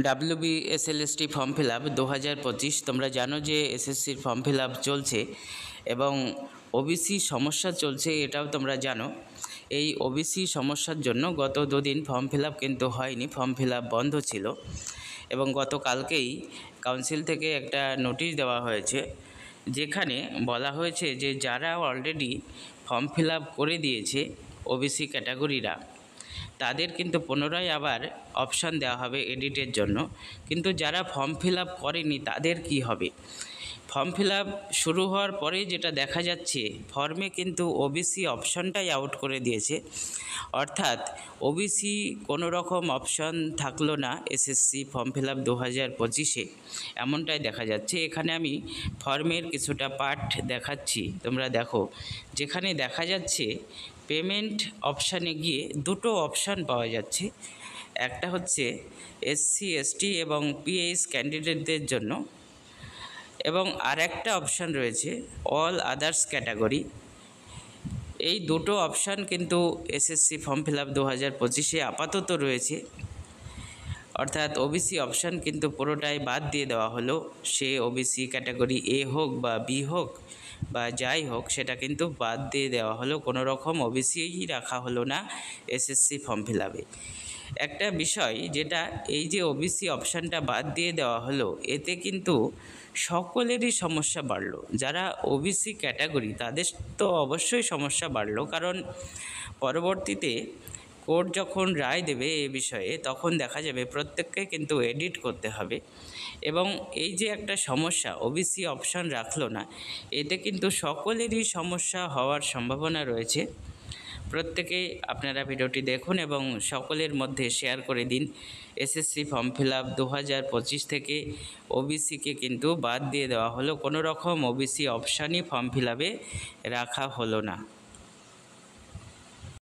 WBSLST form fill up 2025। তোমরা জানো যে এসএসসির ফর্ম ফিল আপ চলছে এবং ওবিসি সমস্যা চলছে, এটাও তোমরা জানো। এই ওবিসি সমস্যার জন্য গত দুদিন ফর্ম ফিল আপ কিন্তু হয়নি, ফর্ম ফিল আপ বন্ধ ছিল এবং গতকালকেই কাউন্সিল থেকে একটা নোটিশ দেওয়া হয়েছে, যেখানে বলা হয়েছে যে যারা অলরেডি ফর্ম ফিল আপ করে দিয়েছে ওবিসি ক্যাটাগরিরা, তাদের কিন্তু পুনরায় আবার অপশান দেওয়া হবে এডিটের জন্য। কিন্তু যারা ফর্ম ফিল আপ করেনি তাদের কি হবে? ফর্ম ফিল আপ শুরু হওয়ার পরে যেটা দেখা যাচ্ছে, ফর্মে কিন্তু ওবিসি অপশানটাই আউট করে দিয়েছে, অর্থাৎ ওবিসি কোনো রকম অপশান থাকলো না এসএসসি ফর্ম ফিল আপ 2025-এ, এমনটাই দেখা যাচ্ছে। এখানে আমি ফর্মের কিছুটা পার্ট দেখাচ্ছি, তোমরা দেখো। যেখানে দেখা যাচ্ছে পেমেন্ট অপশানে গিয়ে দুটো অপশান পাওয়া যাচ্ছে, একটা হচ্ছে এসসি এসটি এবং পিএইচ ক্যান্ডিডেটদের জন্য, এবং আর একটা অপশান রয়েছে অল আদার্স ক্যাটাগরি। এই দুটো অপশান কিন্তু এসএসসি ফর্ম ফিল আপ 2025-এ আপাতত রয়েছে, অর্থাৎ ওবিসি অপশান কিন্তু পুরোটাই বাদ দিয়ে দেওয়া হলো। সে ওবিসি ক্যাটাগরি এ হোক বা বি হোক বা যাই হোক, সেটা কিন্তু বাদ দিয়ে দেওয়া হলো, কোনো রকম ওবিসিই রাখা হলো না এসএসসি ফর্ম ফিল আপে। একটা বিষয় যেটা, এই যে ওবিসি অপশানটা বাদ দিয়ে দেওয়া হলো, এতে কিন্তু সকলেরই সমস্যা বাড়লো। যারা ওবিসি ক্যাটাগরি তাদের তো অবশ্যই সমস্যা বাড়লো, কারণ পরবর্তীতে কোর্ট যখন রায় দেবে এ বিষয়ে, তখন দেখা যাবে প্রত্যেককে কিন্তু এডিট করতে হবে। এবং এই যে একটা সমস্যা ওবিসি অপশান রাখলো না, এতে কিন্তু সকলেরই সমস্যা হওয়ার সম্ভাবনা রয়েছে। প্রত্যেকেই আপনারা ভিডিওটি দেখুন এবং সকলের মধ্যে শেয়ার করে দিন। এসএসসি ফর্ম ফিল আপ 2025 থেকে ওবিসিকে কিন্তু বাদ দিয়ে দেওয়া হলো, কোনো রকম ওবিসি অপশানই ফর্ম ফিল আপে রাখা হলো না।